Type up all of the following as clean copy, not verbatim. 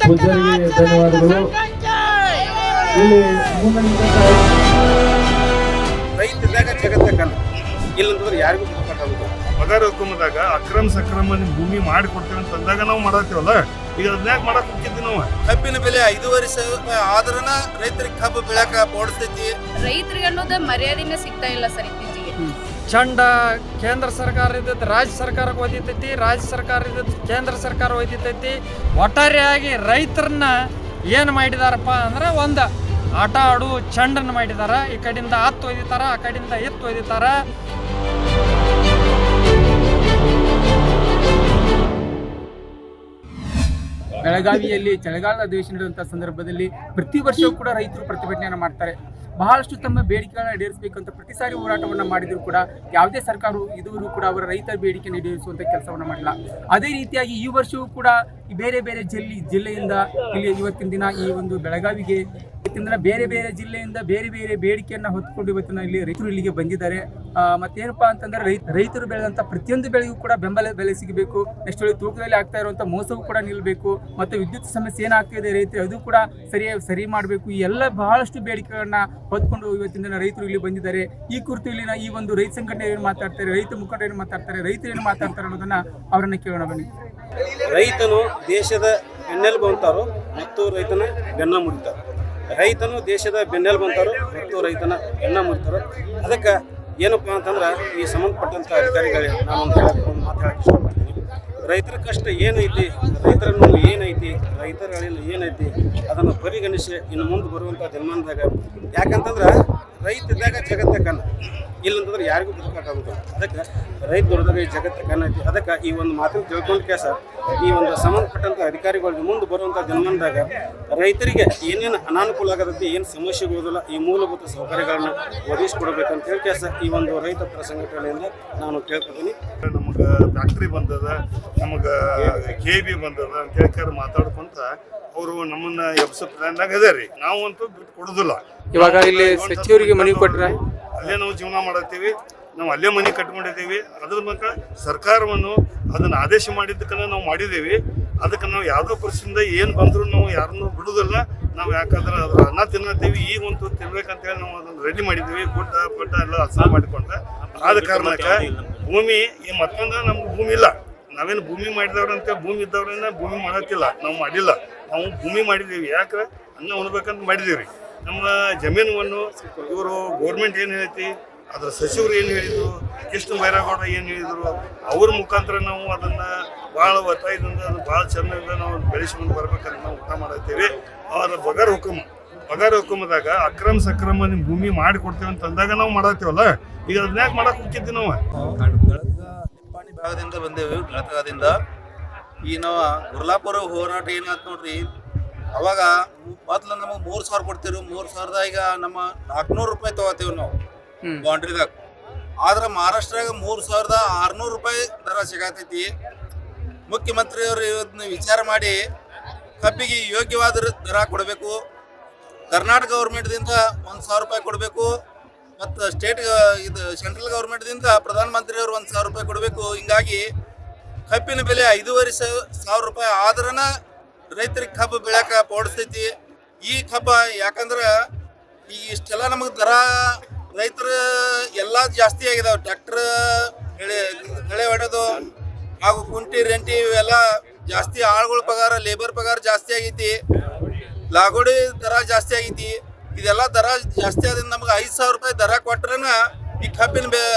ಪೂಜಾರಿಗೆ ಧನ್ಯವಾದಗಳು. ಇಲ್ಲಿ ರೈತದಾಗ ಜಗತ್ತ ಕಲ್ಲ ಇಲ್ಲಂತಂದ್ರೆ ಯಾರಿಗೂ ಗೊತ್ತಾಗೋದು. ಪಗಾರ ಹುಕುಮದಾಗ ಅಕ್ರಮ ಸಕ್ರಮ ಭೂಮಿ ಮಾಡಿ ಕೊಡ್ತೇವೆ ಅಂತ ಅಂದಾಗ ನಾವು ಮಾಡತ್ತೀವಲ್ಲ, ಈಗ ಅದನ್ಯಾಕ ಮಾಡಕ್ ಹೋಗಿದ್ವಿ ನಾವು. ಕಬ್ಬಿನ ಬೆಲೆ 5,500 ರೂಪಾಯಿ ಆದ್ರನ ರೈತರಿಗೆ ಕಬ್ಬು ಬೆಳಕ ಓಡಿಸ್ತೈತಿ. ರೈತರಿಗೆ ಅನ್ನೋದು ಮರ್ಯಾದೆನೇ ಸಿಗ್ತಾ ಇಲ್ಲ ಸರ್ ಇತ್ತೀಚೆಗೆ. ಚಂಡ ಕೇಂದ್ರ ಸರ್ಕಾರ ಇದ್ದದ್ದು ರಾಜ್ಯ ಸರ್ಕಾರಕ್ಕೆ ಒಯ್ದೈತಿ, ರಾಜ್ಯ ಸರ್ಕಾರ ಇದ್ದದ್ದು ಕೇಂದ್ರ ಸರ್ಕಾರ ಒಯ್ದೈತಿ. ಒಟ್ಟಾರೆಯಾಗಿ ರೈತರನ್ನ ಏನು ಮಾಡಿದಾರಪ್ಪ ಅಂದ್ರೆ ಒಂದು ಆಟ ಆಡು ಚಂಡನ್ನು ಮಾಡಿದಾರ. ಈ ಕಡೆಯಿಂದ ಹತ್ತು ಒಯ್ದಿತಾರ, ಆ ಕಡೆಯಿಂದ ಎತ್ತು ಒಯ್ದಿತಾರ. ಬೆಳಗಾವಿಯಲ್ಲಿ ಚಳಿಗಾಲದ ಅಧಿವೇಶನ ನಡೆಯುವಂಥ ಸಂದರ್ಭದಲ್ಲಿ ಪ್ರತಿ ವರ್ಷವೂ ಕೂಡ ರೈತರು ಪ್ರತಿಭಟನೆಯನ್ನು ಮಾಡ್ತಾರೆ. ಬಹಳಷ್ಟು ತಮ್ಮ ಬೇಡಿಕೆಗಳನ್ನ ಈಡೇರಿಸಬೇಕಂತ ಪ್ರತಿ ಸಾರಿ ಹೋರಾಟವನ್ನು ಮಾಡಿದ್ರು ಕೂಡ ಯಾವುದೇ ಸರ್ಕಾರವು ಇದುವರೆಗೂ ಕೂಡ ಅವರ ರೈತರ ಬೇಡಿಕೆಯನ್ನು ಈಡೇರಿಸುವಂಥ ಕೆಲಸವನ್ನು ಮಾಡಿಲ್ಲ. ಅದೇ ರೀತಿಯಾಗಿ ಈ ವರ್ಷವೂ ಕೂಡ ಬೇರೆ ಬೇರೆ ಜಿಲ್ಲೆಯಿಂದ ಇಲ್ಲಿ ಇವತ್ತಿನ ದಿನ ಈ ಒಂದು ಬೆಳಗಾವಿಗೆ ಇವತ್ತಿನ ದಿನ ಬೇರೆ ಬೇರೆ ಜಿಲ್ಲೆಯಿಂದ ಬೇರೆ ಬೇರೆ ಬೇಡಿಕೆಯನ್ನು ಹೊತ್ಕೊಂಡು ಇವತ್ತಿನ ಇಲ್ಲಿ ರೈತರು ಇಲ್ಲಿಗೆ ಬಂದಿದ್ದಾರೆ. ಮತ್ತೇನಪ್ಪಾ ಅಂತಂದ್ರೆ ರೈತರು ಬೆಳೆದಂಥ ಪ್ರತಿಯೊಂದು ಬೆಳೆಗೂ ಕೂಡ ಬೆಲೆ ಸಿಗಬೇಕು. ನೆಕ್ಸ್ಟ್ ತೂಕದಲ್ಲಿ ಆಗ್ತಾ ಇರುವಂಥ ಮೋಸವೂ ಕೂಡ ನಿಲ್ಲಬೇಕು. ಮತ್ತು ವಿದ್ಯುತ್ ಸಮಸ್ಯೆ ಏನಾಗ್ತಿದೆ ರೈತರು ಅದು ಕೂಡ ಸರಿ ಮಾಡಬೇಕು. ಈ ಎಲ್ಲ ಬಹಳಷ್ಟು ಬೇಡಿಕೆಗಳನ್ನ ಹೊತ್ಕೊಂಡು ಇವತ್ತಿನ ದಿನ ರೈತರು ಇಲ್ಲಿ ಬಂದಿದ್ದಾರೆ. ಈ ಕುರಿತು ಇಲ್ಲಿನ ಈ ಒಂದು ರೈತ ಸಂಘಟನೆ ಏನು ಮಾತಾಡ್ತಾರೆ, ರೈತ ಮುಖಂಡರು ಏನು ಮಾತಾಡ್ತಾರೆ, ರೈತರು ಏನು ಮಾತಾಡ್ತಾರೆ ಅನ್ನೋದನ್ನ ಅವರನ್ನ ಕೇಳೋಣ ಬನ್ನಿ. ರೈತನು ದೇಶದ ಬೆನ್ನೆಲುಬು ಅಂತಾರೋ ಮತ್ತು ರೈತನ ಬೆನ್ನ ಮುರಿತಾರೋ. ರೈತನು ದೇಶದ ಬೆನ್ನೆಲುಬು ಅಂತಾರೋ ಮತ್ತು ರೈತನ ಬೆನ್ನ ಮುರಿತಾರೋ. ಅದಕ್ಕೆ ಏನಪ್ಪ ಅಂತಂದ್ರೆ ಈ ಸಂಬಂಧಪಟ್ಟಂಥ ಅಧಿಕಾರಿಗಳೇ ನಾನೊಂದು ಮಾತಾಡಕ್ಕೆ ಇಷ್ಟಪಡ್ತೀನಿ. ರೈತರ ಕಷ್ಟ ಏನೈತಿ, ರೈತರ ನೋವು ಏನೈತಿ, ರೈತರ ಅಳಿಲು ಏನೈತಿ ಅದನ್ನು ಪರಿಗಣಿಸಿ ಇನ್ನು ಮುಂದೆ ಬರುವಂಥ ದಿನಮಾನದಾಗ, ಯಾಕಂತಂದ್ರೆ ರೈತದಾಗ ಜಗತ್ತ ಕನ್ನ ಇಲ್ಲಂತಂದ್ರೆ ಯಾರಿಗೂ ಬದುಕಾಗೋದಿಲ್ಲ. ಅದಕ್ಕೆ ರೈತ ದುಡ್ದಾಗ ಈ ಜಗತ್ತ ಕನ್ನ ಐತಿ. ಅದಕ್ಕೆ ಈ ಒಂದು ಮಾತನ್ನು ತಿಳ್ಕೊಂಡು ಕೇಸ ಈ ಒಂದು ಸಂಬಂಧಪಟ್ಟಂಥ ಅಧಿಕಾರಿಗಳಿಗೆ ಮುಂದೆ ಬರುವಂಥ ದಿನಮಾನದಾಗ ರೈತರಿಗೆ ಏನೇನು ಅನಾನುಕೂಲ ಆಗತೈತಿ, ಏನು ಸಮಸ್ಯೆಗೋದಿಲ್ಲ, ಈ ಮೂಲಭೂತ ಸೌಕರ್ಯಗಳನ್ನ ಒದಗಿಸ್ಕೊಡ್ಬೇಕಂತ ಹೇಳಿ ಕೇಸ ಈ ಒಂದು ರೈತ ಪರ ಸಂಘಟನೆಯಿಂದ ನಾನು ಕೇಳ್ಕೊತೀನಿ. ನಮಗೆ ಫ್ಯಾಕ್ಟ್ರಿ ಬಂದದ, ನಮಗೆ KB ಬಂದದ ಅಂತ ಹೇಳ್ಕಾರ ಮಾತಾಡ್ಕೊಂತ ಅವರು ನಮ್ಮನ್ನ ಎಬ್ಸೋ ಪ್ಲಾನ್ದಾಗ ಅದೇ ರೀ. ನಾವು ಅಂತೂ ಬಿಟ್ಟು ಕೊಡೋದಿಲ್ಲ. ಇವಾಗ ಇಲ್ಲಿ ಸಚಿವರಿಗೆ ಮನವಿ ಕೊಟ್ರೆ ಅಲ್ಲೇ ನಾವು ಜೀವನ ಮಾಡತ್ತೀವಿ, ನಾವು ಅಲ್ಲೇ ಮನೆ ಕಟ್ಕೊಂಡಿದ್ದೀವಿ. ಅದ್ರ ಮೂಲಕ ಸರ್ಕಾರವನ್ನು ಅದನ್ನು ಆದೇಶ ಮಾಡಿದ್ದಕ್ಕನ್ನ ನಾವು ಮಾಡಿದ್ದೀವಿ. ಅದಕ್ಕೆ ನಾವು ಯಾವುದೋ ಪರಿಸ್ಥಿತಿಯಿಂದ ಏನು ಬಂದರೂ ನಾವು ಯಾರನ್ನೂ ಬಿಡೋದಿಲ್ಲ. ನಾವು ಯಾಕಂದ್ರೆ ಅದ್ರ ಅನ್ನ ತಿನ್ನತ್ತೀವಿ, ಈಗಂತೂ ತಿನ್ಬೇಕಂತೇಳಿ ನಾವು ಅದನ್ನು ರೆಡಿ ಮಾಡಿದ್ದೀವಿ. ಗುಡ್ಡ ಪಡ್ಡ ಎಲ್ಲ ಹಸ ಮಾಡಿಕೊಂಡ್ರೆ ಆದ ಕಾರಣಕ್ಕೆ ಭೂಮಿ ಈ ಮತ್ತೊಂದು ನಮ್ಗೆ ಭೂಮಿ ಇಲ್ಲ. ನಾವೇನು ಭೂಮಿ ಮಾಡಿದವ್ರಂತ ಭೂಮಿ ಇದ್ದವ್ರನ್ನ ಭೂಮಿ ಮಾಡತ್ತಿಲ್ಲ, ನಾವು ಮಾಡಿಲ್ಲ. ನಾವು ಭೂಮಿ ಮಾಡಿದ್ದೀವಿ. ಯಾಕೆ ಅನ್ನ ಉಣ್ಬೇಕಂತ ಮಾಡಿದ್ದೀವಿ. ನಮ್ಮ ಜಮೀನನ್ನು ಇವರು ಗೌರ್ಮೆಂಟ್ ಏನು ಹೇಳ್ತಿ, ಅದರ ಸಚಿವರು ಏನು ಹೇಳಿದರು, ಕೃಷ್ಣ ಬೈರೇಗೌಡ ಏನು ಹೇಳಿದರು, ಅವ್ರ ಮುಖಾಂತರ ನಾವು ಅದನ್ನು ಭಾಳ ಒತ್ತಾಯದಿಂದ ಅದು ಭಾಳ ಚೆನ್ನಾಗಿ ನಾವು ಬೆಳೆಸ್ಕೊಂಡು ಬರ್ಬೇಕಂತ ನಾವು ಊಟ ಮಾಡತ್ತೀವಿ. ಅವರ ಪಗಾರ ಹುಕುಮದಾಗ ಅಕ್ರಮ ಸಕ್ರಮ ಭೂಮಿ ಮಾಡಿ ಕೊಡ್ತೇವೆ ಅಂತ ಅಂದಾಗ ನಾವು ಮಾಡತ್ತೀವಲ್ಲ, ಈಗ ಅದನ್ಯಾಕೆ ಮಾಡಕ್ಕೆ ಹೋಗಿದ್ವಿ ನಾವು. ನಿಪ್ಪಾಣಿ ಭಾಗದಿಂದ ಬಂದೇವೆ, ಬೆಳಗಾದಿಂದ. ಈ ನಾವು ಗುರ್ಲಾಪುರ ಹೋರಾಟ ಏನಾಯ್ತು ನೋಡ್ರಿ, ಅವಾಗ ಮೊದ್ಲು ನಮಗೆ 3,000 ಕೊಡ್ತೀವಿ. 3,000 ಈಗ ನಮ್ಮ 400 ರೂಪಾಯಿ ತೊಗೋತೀವಿ ನಾವು ಬೌಂಡ್ರಿದಾಗ. ಆದ್ರೆ ಮಹಾರಾಷ್ಟ್ರಾಗ 3,600 ರೂಪಾಯಿ ದರ ಸಿಗತೈತಿ. ಮುಖ್ಯಮಂತ್ರಿಯವರು ಇವತ್ತು ವಿಚಾರ ಮಾಡಿ ಕಬ್ಬಿಗೆ ಯೋಗ್ಯವಾದ ದರ ಕೊಡಬೇಕು. ಕರ್ನಾಟಕ ಗೌರ್ಮೆಂಟ್ದಿಂದ 1,000 ರೂಪಾಯಿ ಕೊಡಬೇಕು. ಮತ್ತು ಸೆಂಟ್ರಲ್ ಗೌರ್ಮೆಂಟ್ದಿಂದ ಪ್ರಧಾನಮಂತ್ರಿಯವರು 1,000 ರೂಪಾಯಿ ಕೊಡಬೇಕು. ಹಿಂಗಾಗಿ ಕಬ್ಬಿನ ಬೆಲೆ 5,500 ರೂಪಾಯಿ ಆದ್ರನ ರೈತರಿಗೆ ಕಬ್ಬು ಬೆಳಕ ಓಡಿಸ್ತೈತಿ. ಈ ಕಬ್ಬ ಯಾಕಂದ್ರೆ ಈ ಇಷ್ಟೆಲ್ಲ ನಮಗೆ ದರ ರೈತರ ಎಲ್ಲ ಜಾಸ್ತಿ ಆಗಿದಾವೆ. ಟ್ರ್ಯಾಕ್ಟರ್ ಬೆಳೆ ಹೊಡೆದು ಹಾಗೂ ಕುಂಟಿ ರೆಂಟಿ ಇವೆಲ್ಲ ಜಾಸ್ತಿ. ಆಳುಗಳ ಪಗಾರ, ಲೇಬರ್ ಪಗಾರ ಜಾಸ್ತಿ ಆಗೈತಿ. ಲಾಗೋಡಿ ದರ ಜಾಸ್ತಿ ಆಗೈತಿ. ಇದೆಲ್ಲ ದರ ಜಾಸ್ತಿ ಆದ್ರಿಂದ ನಮ್ಗೆ 5,000 ರೂಪಾಯಿ ದರ ಕೊಟ್ರನ ಈ ಕಬ್ಬಿನ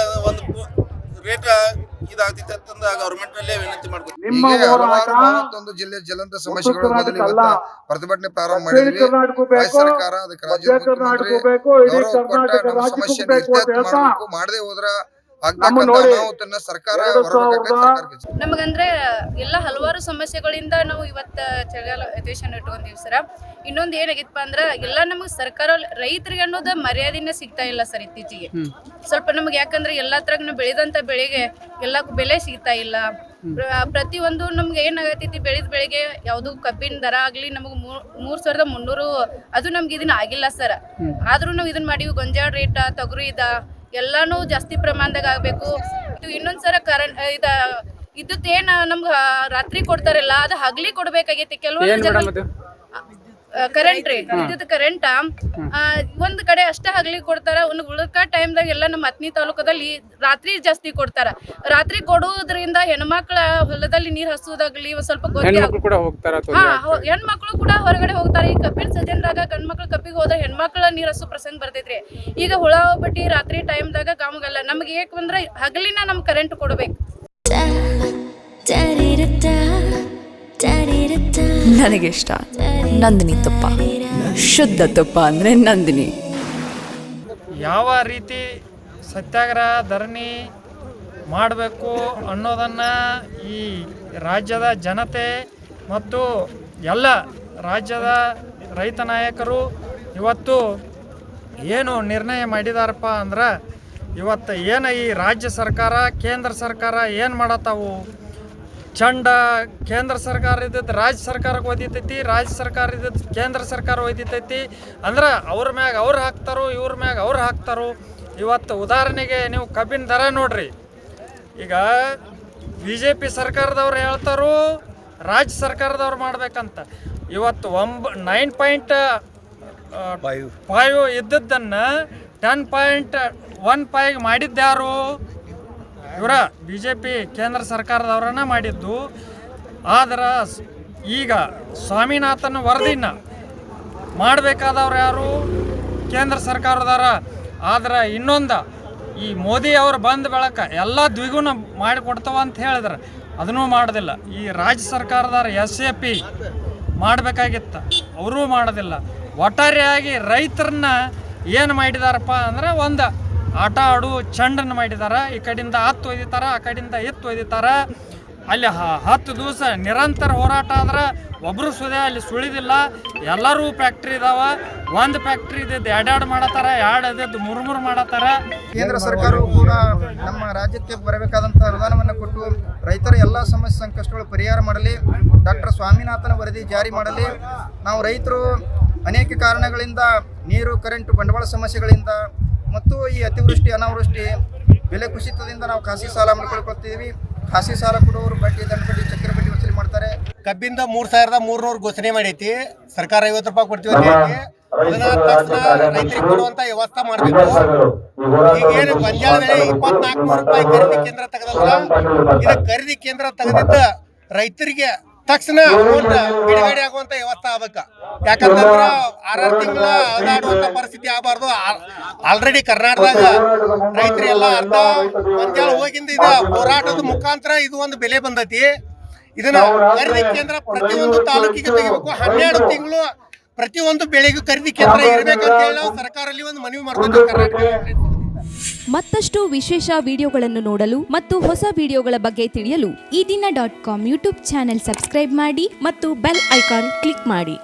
ಒಂದು ರೇಟ್ ಇದಾಗ್ತೈತೆ ಅಂತಂದ ಗೌರ್ಮೆಂಟ್ ಅಲ್ಲೇ ವಿನಂತಿ ಮಾಡ್ಕೊತೀವಿ. ಒಂದು ಜಿಲ್ಲೆ ಜ್ವಲಂತ ಸಮಸ್ಯೆಗಳು ಮೊದಲು ಇವತ್ತು ಪ್ರತಿಭಟನೆ ಪ್ರಾರಂಭ ಮಾಡಿದ್ವಿ. ರಾಜ್ಯ ಸರ್ಕಾರ ಅದಕ್ಕೆ ರಾಜ್ಯ ಮುಖ್ಯಮಂತ್ರಿ ಗೌರವ ಕೊಟ್ಟ ನಮ್ಮ ಸಮಸ್ಯೆ ಮಾಡಬೇಕು. ಮಾಡದೆ ಹೋದ್ರ ಸರ್ಕಾರ ನಮಗಂದ್ರೆ ಎಲ್ಲ ಹಲವಾರು ಸಮಸ್ಯೆಗಳಿಂದ ನಾವು ಇವತ್ತ ಚಳಿಗಾಲ ಅಧಿವೇಶನ ಇಟ್ಕೊಂತೀವಿ ಸರ. ಇನ್ನೊಂದು ಏನಾಗಿತ್ತಪ್ಪ ಅಂದ್ರೆ ಎಲ್ಲ ನಮಗೆ ಸರ್ಕಾರ ರೈತರಿಗೆ ಅನ್ನೋದು ಮರ್ಯಾದೆನೇ ಸಿಗ್ತಾ ಇಲ್ಲ ಸರ್ ಇತ್ತೀಚೆಗೆ. ಸ್ವಲ್ಪ ನಮ್ಗೆ ಯಾಕಂದ್ರೆ ಎಲ್ಲಾ ತರ ಬೆಳೆದಂತ ಬೆಳೆಗೆ ಎಲ್ಲ ಬೆಲೆ ಸಿಗ್ತಾ ಇಲ್ಲ. ಪ್ರತಿಯೊಂದು ನಮ್ಗೆ ಏನಾಗತೈತಿ, ಬೆಳೆದ ಬೆಳೆಗೆ ಯಾವ್ದು ಕಬ್ಬಿನ ದರ ಆಗ್ಲಿ ನಮಗ್ 3,300 ಅದು ನಮ್ಗೆ ಇದನ್ನ ಆಗಿಲ್ಲ ಸರ್. ಆದ್ರೂ ನಾವು ಇದನ್ನ ಮಾಡಿವಿ. ಗೊಂಜಾಳ ರೇಟ, ತೊಗರಿ ಎಲ್ಲಾನು ಜಾಸ್ತಿ ಪ್ರಮಾಣದಾಗ ಆಗ್ಬೇಕು. ಇದು ಇನ್ನೊಂದ್ಸರ ವಿದ್ಯುತ್ ಏನ್ ನಮ್ಗೆ ರಾತ್ರಿ ಕೊಡ್ತಾರಲ್ಲ ಅದು ಹಗಲಿ ಕೊಡ್ಬೇಕಾಗೈತಿ ಕೆಲವೊಂದು ಜನ ಕರೆಂಟ್ ರೀ ವಿದ್ಯುತ್ ಕರೆಂಟ್ ಒಂದ್ ಕಡೆ ಅಷ್ಟೇ ಹಗಲಿ ಕೊಡ್ತಾರ ಒಂದು ಉಳಿಕ ಟೈಮ್ದಾಗ ಎಲ್ಲ ನಮ್ಮ ಹತ್ನಿ ತಾಲೂಕದಲ್ಲಿ ರಾತ್ರಿ ಜಾಸ್ತಿ ಕೊಡ್ತಾರ. ರಾತ್ರಿ ಕೊಡುವುದರಿಂದ ಹೆಣ್ಮಕ್ಳ ಹೊಲದಲ್ಲಿ ನೀರ್ ಹಸುದಾಗ್ಲಿ ಒಂದ್ ಸ್ವಲ್ಪ ಹೆಣ್ಮಕ್ಳು ಕೂಡ ಹೊರಗಡೆ ಹೋಗ್ತಾರೆ. ಈ ಕಬ್ಬಿನ ಸೀಸನ್ದಾಗ ಗಂಡ್ಮಕ್ಳು ಕಬ್ಬಿಗೆ ಹೋದ್ರೆ ಹೆಣ್ಮಕ್ಳ ನೀರ್ ಹಸು ಪ್ರಸಂಗ ಬರ್ತೈತ್ರಿ. ಈಗ ಹುಳ ಬಟ್ಟಿ ರಾತ್ರಿ ಟೈಮ್ದಾಗ ಕಾಮಗಲ್ಲ ನಮ್ಗೆ ಏಕ್ ಬಂದ್ರೆ ಹಗಲಿನ ನಮ್ ಕರೆಂಟ್ ಕೊಡ್ಬೇಕು. ನನಗಿಷ್ಟ ನಂದಿನಿ ತುಪ್ಪ, ಶುದ್ಧ ತುಪ್ಪ ಅಂದರೆ ನಂದಿನಿ. ಯಾವ ರೀತಿ ಸತ್ಯಾಗ್ರಹ ಧರಣಿ ಮಾಡಬೇಕು ಅನ್ನೋದನ್ನು ಈ ರಾಜ್ಯದ ಜನತೆ ಮತ್ತು ಎಲ್ಲ ರಾಜ್ಯದ ರೈತ ನಾಯಕರು ಇವತ್ತು ಏನು ನಿರ್ಣಯ ಮಾಡಿದಾರಪ್ಪ ಅಂದ್ರೆ ಇವತ್ತು ಏನು ಈ ರಾಜ್ಯ ಸರ್ಕಾರ ಕೇಂದ್ರ ಸರ್ಕಾರ ಏನು ಮಾಡತ್ತಾವು ಚಂಡ ಕೇಂದ್ರ ಸರ್ಕಾರ ಇದ್ದದ್ದು ರಾಜ್ಯ ಸರ್ಕಾರಕ್ಕೆ ಒದಿತೈತಿ, ರಾಜ್ಯ ಸರ್ಕಾರ ಇದ್ದದ್ದು ಕೇಂದ್ರ ಸರ್ಕಾರ ಒದಿತೈತಿ ಅಂದ್ರೆ ಅವ್ರ ಮ್ಯಾಗ ಅವ್ರು ಹಾಕ್ತಾರೋ ಇವ್ರ ಮ್ಯಾಗ ಅವ್ರು ಹಾಕ್ತಾರೋ. ಇವತ್ತು ಉದಾಹರಣೆಗೆ ನೀವು ಕಬ್ಬಿನ ದರ ನೋಡ್ರಿ, ಈಗ BJP ಸರ್ಕಾರದವ್ರು ಹೇಳ್ತಾರೋ ರಾಜ್ಯ ಸರ್ಕಾರದವ್ರು ಮಾಡ್ಬೇಕಂತ. ಇವತ್ತು 9.5 ಇದ್ದದ್ದನ್ನು 10.15 ಮಾಡಿದ್ದ್ಯಾರು? ಇವರ BJP ಕೇಂದ್ರ ಸರ್ಕಾರದವರನ್ನ ಮಾಡಿದ್ದು. ಆದ್ರೆ ಈಗ ಸ್ವಾಮಿನಾಥನ್ ವರದಿನ ಮಾಡಬೇಕಾದವ್ರು ಯಾರು? ಕೇಂದ್ರ ಸರ್ಕಾರದವರ. ಆದ್ರೆ ಇನ್ನೊಂದು ಈ ಮೋದಿ ಅವರು ಬಂದ ಬೆಳಕ ಎಲ್ಲ ದ್ವಿಗುಣ ಮಾಡಿಕೊಡ್ತಾವ ಅಂತ ಹೇಳಿದ್ರೆ ಅದನ್ನೂ ಮಾಡೋದಿಲ್ಲ. ಈ ರಾಜ್ಯ ಸರ್ಕಾರದವ್ರು SAP ಮಾಡಬೇಕಾಗಿತ್ತು, ಅವರೂ ಮಾಡೋದಿಲ್ಲ. ಒಟ್ಟಾರೆಯಾಗಿ ರೈತರನ್ನ ಏನು ಮಾಡಿದಾರಪ್ಪ ಅಂದ್ರೆ ಒಂದು ಆಟ ಆಡು ಚಂಡನ್ನು ಮಾಡಿದಾರ. ಈ ಕಡೆಯಿಂದ 10 ಒಯ್ದಿತಾರ, ಆ ಕಡೆಯಿಂದ 10 ಒಯ್ದಿತಾರ. ಅಲ್ಲಿ 10 ದಿವಸ ನಿರಂತರ ಹೋರಾಟ ಆದ್ರೆ ಒಬ್ಬರು ಸುದೇ ಅಲ್ಲಿ ಸುಳಿದಿಲ್ಲ. ಎಲ್ಲರೂ ಫ್ಯಾಕ್ಟ್ರಿ ಇದಾವ. ಒಂದು ಫ್ಯಾಕ್ಟ್ರಿ ಇದ್ದದ್ದು 2 ಮಾಡತ್ತಾರ, 2 ಇದ್ದದ್ದು 3 ಮಾಡತ್ತಾರ. ಕೇಂದ್ರ ಸರ್ಕಾರವು ಕೂಡ ನಮ್ಮ ರಾಜ್ಯಕ್ಕೆ ಬರಬೇಕಾದಂಥ ಅನುದಾನವನ್ನು ಕೊಟ್ಟು ರೈತರ ಎಲ್ಲ ಸಮಸ್ಯೆ ಸಂಕಷ್ಟಗಳು ಪರಿಹಾರ ಮಾಡಲಿ, ಡಾಕ್ಟರ್ ಸ್ವಾಮಿನಾಥನ್ ವರದಿ ಜಾರಿ ಮಾಡಲಿ. ನಾವು ರೈತರು ಅನೇಕ ಕಾರಣಗಳಿಂದ ನೀರು, ಕರೆಂಟು, ಬಂಡವಾಳ ಸಮಸ್ಯೆಗಳಿಂದ ಮತ್ತು ಈ ಅತಿವೃಷ್ಟಿ, ಅನಾವೃಷ್ಟಿ, ಬೆಲೆ ಕುಸಿತದಿಂದ ನಾವು ಖಾಸಗಿ ಸಾಲ ಮಾಡ್ಕೊಳ್ಕೊಳ್ತೀವಿ. ಖಾಸಗಿ ಸಾಲ ಕೊಡುವವರು ಬಡ್ಡಿ, ದಂಡಬಡ್ಡಿ, ಚಕ್ರ ಬಡ್ಡಿ ವಸೂಲಿ ಮಾಡ್ತಾರೆ. ಕಬ್ಬಿಂದ 3,300 ಘೋಷಣೆ ಮಾಡೈತಿ ಸರ್ಕಾರ. 50 ರೂಪಾಯಿ ಕೊಡ್ತೀವಿ ಅಂತ ಹೇಳಿ ಅದನ್ನ ತಕ್ಷಣ ರೈತರಿಗೆ ಕೊಡುವಂತ ವ್ಯವಸ್ಥೆ ಮಾಡಬೇಕು. ಈಗೇನು ಗೊಂಜಾಳ ಬೆಳೆ 2,400 ರೂಪಾಯಿ ಖರೀದಿ ಕೇಂದ್ರ ತೆಗೆದಲ್ಲ, ಇದು ಖರೀದಿ ಕೇಂದ್ರ ತೆಗೆದಿದ್ದ ರೈತರಿಗೆ ತಕ್ಷಣ ಅಮೌಂಟ್ ಬಿಡುಗಡೆ ಆಗುವಂತ ವ್ಯವಸ್ಥೆ ಆಗ್ಬೇಕ. ಯಾಕಂತಂದ್ರ 6 ತಿಂಗಳ ಅದಾಡುವಂತ ಪರಿಸ್ಥಿತಿ ಆಗಬಾರ್ದು. ಆಲ್ರೆಡಿ ಕರ್ನಾಟಕದಾಗ ರೈತರೆಲ್ಲ ಅರ್ಧ ಗೊಂಜಾಳ ಹೋಗಿಂದ ಇದು ಹೋರಾಟದ ಮುಖಾಂತರ ಇದು ಒಂದು ಬೆಲೆ ಬಂದೈತಿ. ಇದನ್ನ ಖರೀದಿ ಕೇಂದ್ರ ಪ್ರತಿಯೊಂದು ತಾಲೂಕಿಗೆ ತೆಗಿಬೇಕು. 12 ತಿಂಗಳು ಪ್ರತಿಯೊಂದು ಬೆಳೆಗೂ ಖರೀದಿ ಕೇಂದ್ರ ಇರಬೇಕಂತ ಹೇಳಿ ನಾವು ಸರ್ಕಾರಲ್ಲಿ ಒಂದು ಮನವಿ ಮಾಡ್ತೀವಿ ಕರ್ನಾಟಕ. ಮತ್ತಷ್ಟು ವಿಶೇಷ ವಿಡಿಯೋಗಳನ್ನು ನೋಡಲು ಮತ್ತು ಹೊಸ ವಿಡಿಯೋಗಳ ಬಗ್ಗೆ ತಿಳಿಯಲು ಈ ದಿನ .com ಯೂಟ್ಯೂಬ್ ಚಾನೆಲ್ ಸಬ್ಸ್ಕ್ರೈಬ್ ಮಾಡಿ ಮತ್ತು ಬೆಲ್ ಐಕಾನ್ ಕ್ಲಿಕ್ ಮಾಡಿ.